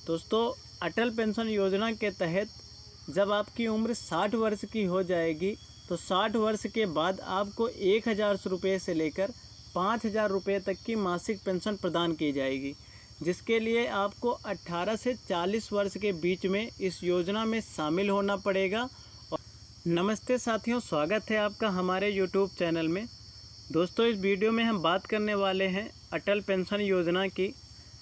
दोस्तों, अटल पेंशन योजना के तहत जब आपकी उम्र 60 वर्ष की हो जाएगी तो 60 वर्ष के बाद आपको 1000 रुपये से लेकर 5000 रुपये तक की मासिक पेंशन प्रदान की जाएगी, जिसके लिए आपको 18 से 40 वर्ष के बीच में इस योजना में शामिल होना पड़ेगा। नमस्ते साथियों, स्वागत है आपका हमारे YouTube चैनल में। दोस्तों, इस वीडियो में हम बात करने वाले हैं अटल पेंशन योजना की।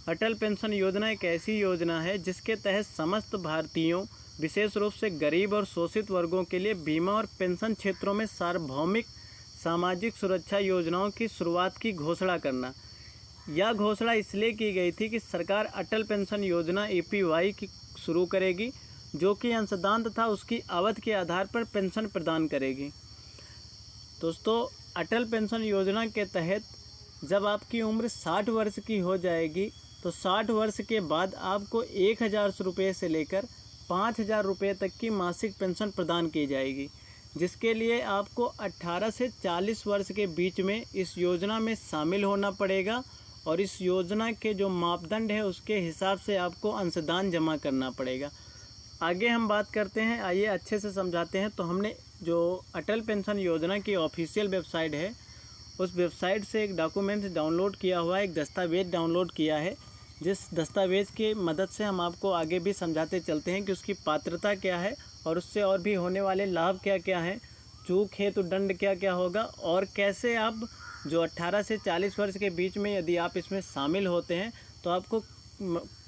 अटल पेंशन योजना एक ऐसी योजना है जिसके तहत समस्त भारतीयों, विशेष रूप से गरीब और शोषित वर्गों के लिए बीमा और पेंशन क्षेत्रों में सार्वभौमिक सामाजिक सुरक्षा योजनाओं की शुरुआत की घोषणा करना। यह घोषणा इसलिए की गई थी कि सरकार अटल पेंशन योजना APY की शुरू करेगी, जो कि अंशदान तथा उसकी अवधि के आधार पर पेंशन प्रदान करेगी। दोस्तों, अटल पेंशन योजना के तहत जब आपकी उम्र 60 वर्ष की हो जाएगी तो 60 वर्ष के बाद आपको 1000 रुपये से लेकर 5000 रुपये तक की मासिक पेंशन प्रदान की जाएगी, जिसके लिए आपको 18 से 40 वर्ष के बीच में इस योजना में शामिल होना पड़ेगा और इस योजना के जो मापदंड है उसके हिसाब से आपको अंशदान जमा करना पड़ेगा। आगे हम बात करते हैं, आइए अच्छे से समझाते हैं। तो हमने जो अटल पेंशन योजना की ऑफिशियल वेबसाइट है, उस वेबसाइट से एक डॉक्यूमेंट डाउनलोड किया हुआ है, एक दस्तावेज़ डाउनलोड किया है, जिस दस्तावेज़ की मदद से हम आपको आगे भी समझाते चलते हैं कि उसकी पात्रता क्या है और उससे और भी होने वाले लाभ क्या क्या हैं, चूक है तो दंड क्या क्या होगा, और कैसे आप जो 18 से 40 वर्ष के बीच में यदि आप इसमें शामिल होते हैं तो आपको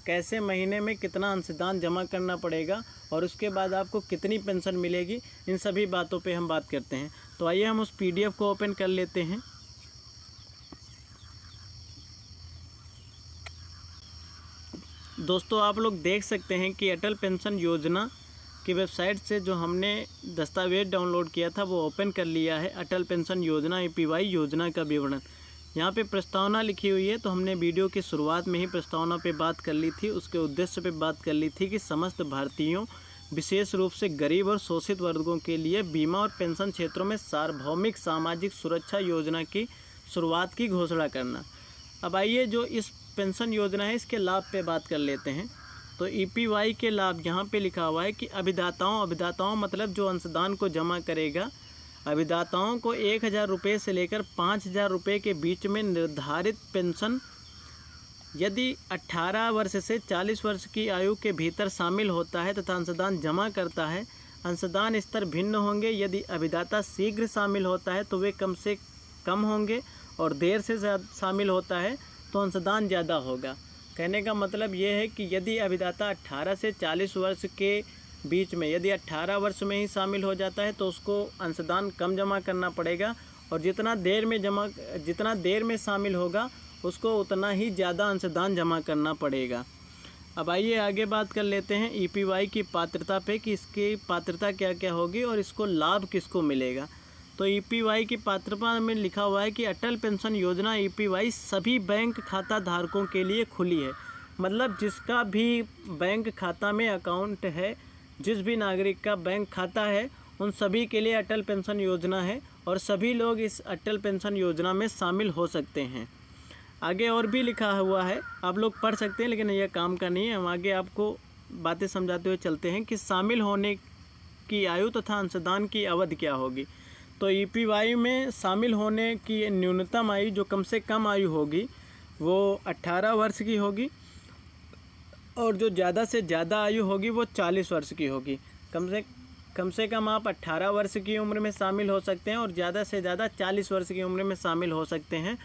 कैसे महीने में कितना अंशदान जमा करना पड़ेगा और उसके बाद आपको कितनी पेंशन मिलेगी, इन सभी बातों पे हम बात करते हैं। तो आइए हम उस PDF को ओपन कर लेते हैं। दोस्तों, आप लोग देख सकते हैं कि अटल पेंशन योजना की वेबसाइट से जो हमने दस्तावेज डाउनलोड किया था वो ओपन कर लिया है। अटल पेंशन योजना APY योजना का विवरण यहाँ पे प्रस्तावना लिखी हुई है। तो हमने वीडियो की शुरुआत में ही प्रस्तावना पे बात कर ली थी, उसके उद्देश्य पे बात कर ली थी कि समस्त भारतीयों, विशेष रूप से गरीब और शोषित वर्गों के लिए बीमा और पेंशन क्षेत्रों में सार्वभौमिक सामाजिक सुरक्षा योजना की शुरुआत की घोषणा करना। अब आइए जो इस पेंशन योजना है इसके लाभ पे बात कर लेते हैं। तो APY के लाभ यहाँ पे लिखा हुआ है कि अभिदाताओं मतलब जो अंशदान को जमा करेगा, अभिदाताओं को 1000 रुपये से लेकर 5000 रुपये के बीच में निर्धारित पेंशन यदि 18 वर्ष से 40 वर्ष की आयु के भीतर शामिल होता है तथा अंशदान जमा करता है। अंशदान स्तर भिन्न होंगे। यदि अभिदाता शीघ्र शामिल होता है तो वे कम से कम होंगे और देर से शामिल होता है तो अंशदान ज़्यादा होगा। कहने का मतलब ये है कि यदि अभिदाता 18 से 40 वर्ष के बीच में यदि 18 वर्ष में ही शामिल हो जाता है तो उसको अंशदान कम जमा करना पड़ेगा, और जितना देर में शामिल होगा उसको उतना ही ज़्यादा अंशदान जमा करना पड़ेगा। अब आइए आगे बात कर लेते हैं APY की पात्रता पे कि इसकी पात्रता क्या क्या होगी और इसको लाभ किसको मिलेगा। तो APY की पात्रता में लिखा हुआ है कि अटल पेंशन योजना APY सभी बैंक खाता धारकों के लिए खुली है। मतलब जिसका भी बैंक खाता में अकाउंट है, जिस भी नागरिक का बैंक खाता है, उन सभी के लिए अटल पेंशन योजना है और सभी लोग इस अटल पेंशन योजना में शामिल हो सकते हैं। आगे और भी लिखा हुआ है, आप लोग पढ़ सकते हैं, लेकिन यह काम का नहीं है। हम आगे आपको बातें समझाते हुए चलते हैं कि शामिल होने की आयु तथा अंशदान की अवधि क्या होगी। तो APY में शामिल होने की न्यूनतम आयु, जो कम से कम आयु होगी, वो 18 वर्ष की होगी और जो ज़्यादा से ज़्यादा आयु होगी वो 40 वर्ष की होगी। कम से कम आप 18 वर्ष की उम्र में शामिल हो सकते हैं और ज़्यादा से ज़्यादा 40 वर्ष की उम्र में शामिल हो सकते हैं।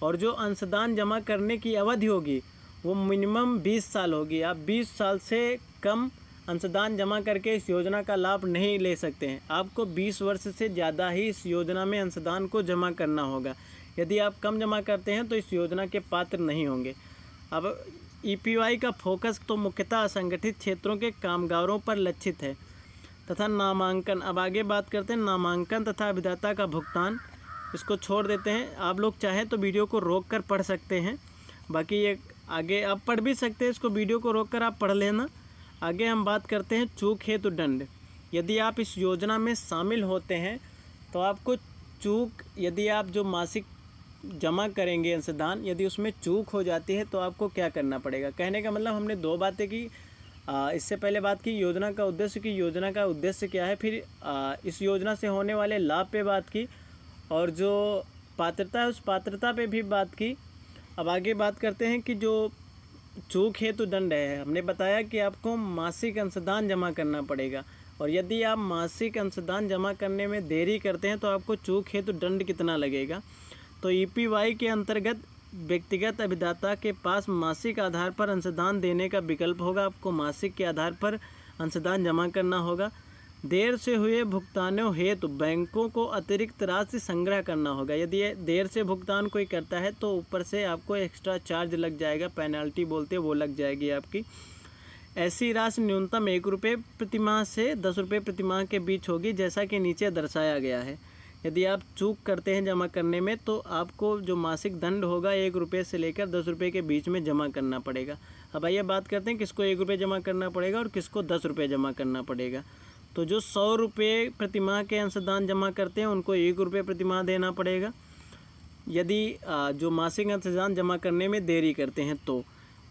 और जो अंशदान जमा करने की अवधि होगी वो मिनिमम 20 साल होगी। आप 20 साल से कम अंशदान जमा करके इस योजना का लाभ नहीं ले सकते हैं। आपको 20 वर्ष से ज़्यादा ही इस योजना में अंशदान को जमा करना होगा। यदि आप कम जमा करते हैं तो इस योजना के पात्र नहीं होंगे। अब APY का फोकस तो मुख्यतः असंगठित क्षेत्रों के कामगारों पर लक्षित है तथा नामांकन। अब आगे बात करते हैं नामांकन तथा अभिदाता का भुगतान। इसको छोड़ देते हैं, आप लोग चाहें तो वीडियो को रोक कर पढ़ सकते हैं। बाकी ये आगे आप पढ़ भी सकते हैं, इसको वीडियो को रोक कर आप पढ़ लेना। आगे हम बात करते हैं चूक हेतु दंड। यदि आप इस योजना में शामिल होते हैं तो आपको चूक, यदि आप जो मासिक जमा करेंगे अंशदान, यदि उसमें चूक हो जाती है तो आपको क्या करना पड़ेगा। कहने का मतलब हमने दो बातें की। इससे पहले बात की योजना का उद्देश्य की योजना का उद्देश्य क्या है, फिर इस योजना से होने वाले लाभ पे बात की, और जो पात्रता है उस पात्रता पे भी बात की। अब आगे बात करते हैं कि जो चूक हेतु दंड है। हमने बताया कि आपको मासिक अंशदान जमा करना पड़ेगा, और यदि आप मासिक अंशदान जमा करने में देरी करते हैं तो आपको चूक हेतु दंड कितना लगेगा। तो ईपीवाई के अंतर्गत व्यक्तिगत अभिदाता के पास मासिक आधार पर अंशदान देने का विकल्प होगा। आपको मासिक के आधार पर अंशदान जमा करना होगा। देर से हुए भुगतानों हेतु बैंकों को अतिरिक्त राशि संग्रह करना होगा। यदि देर से भुगतान कोई करता है तो ऊपर से आपको एक्स्ट्रा चार्ज लग जाएगा, पेनल्टी बोलते हैं, वो लग जाएगी आपकी। ऐसी राशि न्यूनतम 1 रुपये प्रतिमाह से 10 रुपये प्रतिमाह के बीच होगी, जैसा कि नीचे दर्शाया गया है। यदि आप चूक करते हैं जमा करने में तो आपको जो मासिक दंड होगा 1 रुपये से लेकर 10 रुपये के बीच में जमा करना पड़ेगा। अब आइए बात करते हैं किसको 1 रुपये जमा करना पड़ेगा और किसको 10 रुपये जमा करना पड़ेगा। तो जो 100 रुपये प्रतिमाह के अंशदान जमा करते हैं उनको 1 रुपये प्रतिमाह देना पड़ेगा। यदि जो मासिक अंशदान जमा करने में देरी करते हैं तो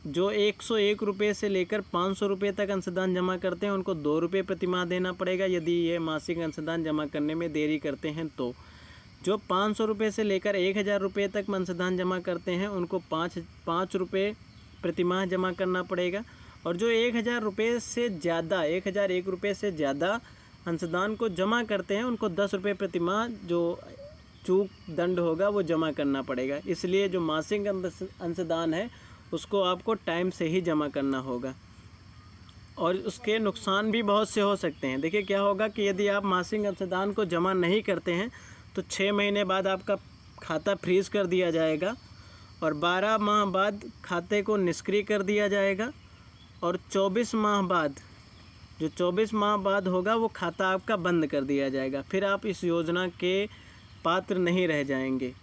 जो 101 रुपये से लेकर 500 रुपये तक अंशदान जमा करते हैं उनको 2 रुपये प्रतिमाह देना पड़ेगा। यदि ये मासिक अंशदान जमा करने में देरी करते हैं तो जो 500 रुपये से लेकर 1000 रुपये तक अंशदान जमा करते हैं उनको 5 रुपये प्रतिमाह जमा करना पड़ेगा। और जो 1000 रुपये से ज़्यादा 1001 रुपये से ज़्यादा अंशदान को जमा करते हैं उनको 10 रुपये प्रतिमाह जो चूक दंड होगा वो जमा करना पड़ेगा। इसलिए जो मासिक अंशदान है उसको आपको टाइम से ही जमा करना होगा, और उसके नुकसान भी बहुत से हो सकते हैं। देखिए क्या होगा कि यदि आप मासिक अंशदान को जमा नहीं करते हैं तो 6 महीने बाद आपका खाता फ्रीज कर दिया जाएगा, और 12 माह बाद खाते को निष्क्रिय कर दिया जाएगा, और 24 माह बाद जो 24 माह बाद होगा वो खाता आपका बंद कर दिया जाएगा। फिर आप इस योजना के पात्र नहीं रह जाएंगे।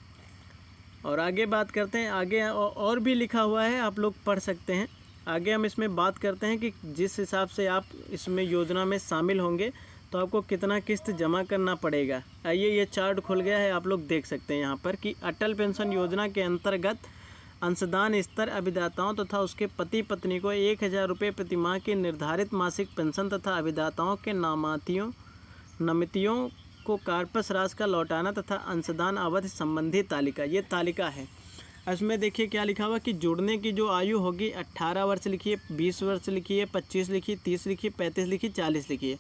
और आगे बात करते हैं, आगे और भी लिखा हुआ है, आप लोग पढ़ सकते हैं। आगे हम इसमें बात करते हैं कि जिस हिसाब से आप इसमें योजना में शामिल होंगे तो आपको कितना किस्त जमा करना पड़ेगा। आइए ये चार्ट खुल गया है, आप लोग देख सकते हैं यहाँ पर कि अटल पेंशन योजना के अंतर्गत अंशदान स्तर अभिदाताओं तथा उसके पति पत्नी को 1000 रुपये प्रतिमाह की निर्धारित मासिक पेंशन तथा अभिदाताओं के नामितियों को कार्पस राशि का लौटाना तथा अंशदान अवधि संबंधी तालिका, ये तालिका है। इसमें देखिए क्या लिखा हुआ कि जुड़ने की जो आयु होगी 18 वर्ष लिखिए, 20 वर्ष लिखिए, 25 लिखिए, 30 लिखिए, 35 लिखिए, 40 लिखिए।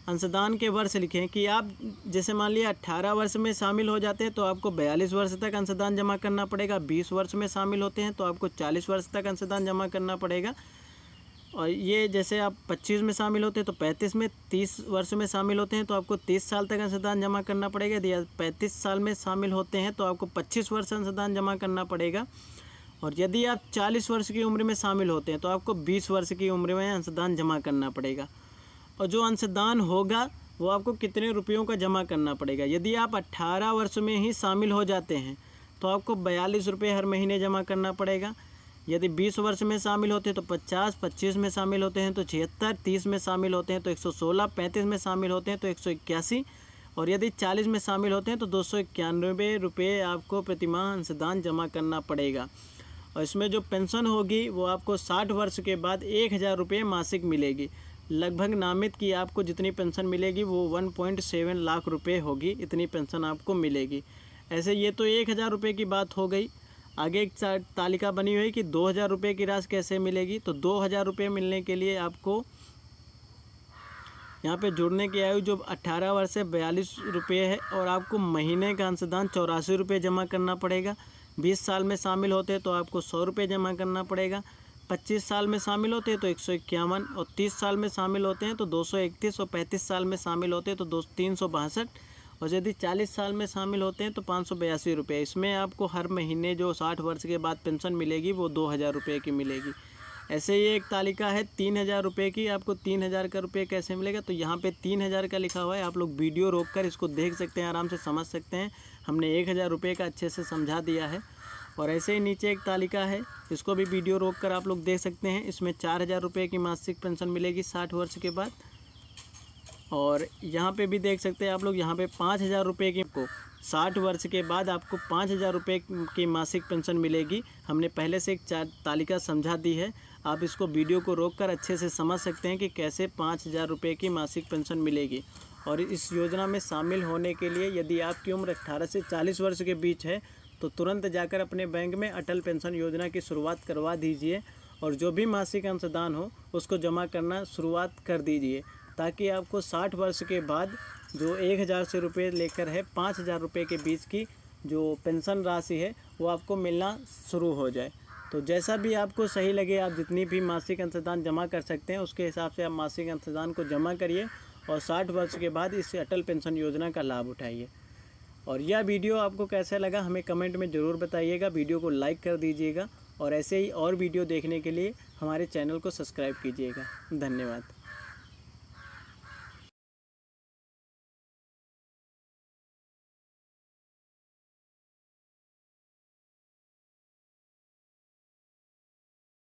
अंशदान के वर्ष लिखें कि आप जैसे मान लिया 18 वर्ष में शामिल हो जाते हैं तो आपको 42 वर्ष तक अंशदान जमा करना पड़ेगा। 20 वर्ष में शामिल होते हैं तो आपको 40 वर्ष तक अंशदान जमा करना पड़ेगा। और ये जैसे आप 25 में शामिल होते हैं तो 35 में, 30 वर्ष में शामिल होते हैं तो आपको 30 साल तक अंशदान जमा करना पड़ेगा। यदि 35 साल में शामिल होते हैं तो आपको 25 वर्ष अंशदान जमा करना पड़ेगा। और यदि आप 40 वर्ष की उम्र में शामिल होते हैं तो आपको 20 वर्ष की उम्र में अंशदान जमा करना पड़ेगा। और जो अंशदान होगा वो आपको कितने रुपयों का जमा करना पड़ेगा। यदि आप 18 वर्ष में ही शामिल हो जाते हैं तो आपको 42 रुपये हर महीने जमा करना पड़ेगा। यदि 20 वर्ष में शामिल होते हैं तो 50, 25 में शामिल होते हैं तो 76, 30 में शामिल होते हैं तो 116, 35 में शामिल होते हैं तो 181, और यदि 40 में शामिल होते हैं तो 291 रुपये आपको प्रतिमाह अंशदान जमा करना पड़ेगा। और इसमें जो पेंशन होगी वो आपको 60 वर्ष के बाद 1000 रुपये मासिक मिलेगी। लगभग नामित की आपको जितनी पेंशन मिलेगी वो 1.7 लाख रुपये होगी, इतनी पेंशन आपको मिलेगी। ऐसे ये तो 1000 रुपये की बात हो गई। आगे एक तालिका बनी हुई है कि 2000 रुपये की राशि कैसे मिलेगी। तो 2000 रुपये मिलने के लिए आपको यहाँ पे जुड़ने की आयु जो 18 वर्ष से 42 रुपये है, और आपको महीने का अंशदान 84 रुपये जमा करना पड़ेगा। 20 साल में शामिल होते हैं तो आपको 100 रुपये जमा करना पड़ेगा। 25 साल में शामिल होते हैं तो 151, और 30 साल में शामिल होते हैं तो 231, और 35 साल में शामिल होते हैं तो 362, और यदि 40 साल में शामिल होते हैं तो 582 रुपये। इसमें आपको हर महीने जो 60 वर्ष के बाद पेंशन मिलेगी वो 2000 रुपये की मिलेगी। ऐसे ही एक तालिका है 3000 रुपये की, आपको 3000 का रुपये कैसे मिलेगा। तो यहाँ पे 3000 का लिखा हुआ है, आप लोग वीडियो रोककर इसको देख सकते हैं, आराम से समझ सकते हैं। हमने 1000 रुपये का अच्छे से समझा दिया है। और ऐसे ही नीचे एक तालिका है, इसको भी वीडियो रोककर आप लोग देख सकते हैं। इसमें 4000 रुपये की मासिक पेंशन मिलेगी 60 वर्ष के बाद। और यहाँ पे भी देख सकते हैं आप लोग, यहाँ पे 5000 रुपये की को 60 वर्ष के बाद आपको 5,000 रुपये की मासिक पेंशन मिलेगी। हमने पहले से एक तालिका समझा दी है, आप इसको वीडियो को रोककर अच्छे से समझ सकते हैं कि कैसे 5,000 रुपये की मासिक पेंशन मिलेगी। और इस योजना में शामिल होने के लिए यदि आपकी उम्र 18 से 40 वर्ष के बीच है तो तुरंत जाकर अपने बैंक में अटल पेंशन योजना की शुरुआत करवा दीजिए और जो भी मासिक अंशदान हो उसको जमा करना शुरुआत कर दीजिए, ताकि आपको 60 वर्ष के बाद जो 1,000 से रुपये लेकर है 5,000 रुपये के बीच की जो पेंशन राशि है वो आपको मिलना शुरू हो जाए। तो जैसा भी आपको सही लगे, आप जितनी भी मासिक अंशदान जमा कर सकते हैं उसके हिसाब से आप मासिक अंशदान को जमा करिए और 60 वर्ष के बाद इस अटल पेंशन योजना का लाभ उठाइए। और यह वीडियो आपको कैसा लगा हमें कमेंट में ज़रूर बताइएगा। वीडियो को लाइक कर दीजिएगा और ऐसे ही और वीडियो देखने के लिए हमारे चैनल को सब्सक्राइब कीजिएगा। धन्यवाद।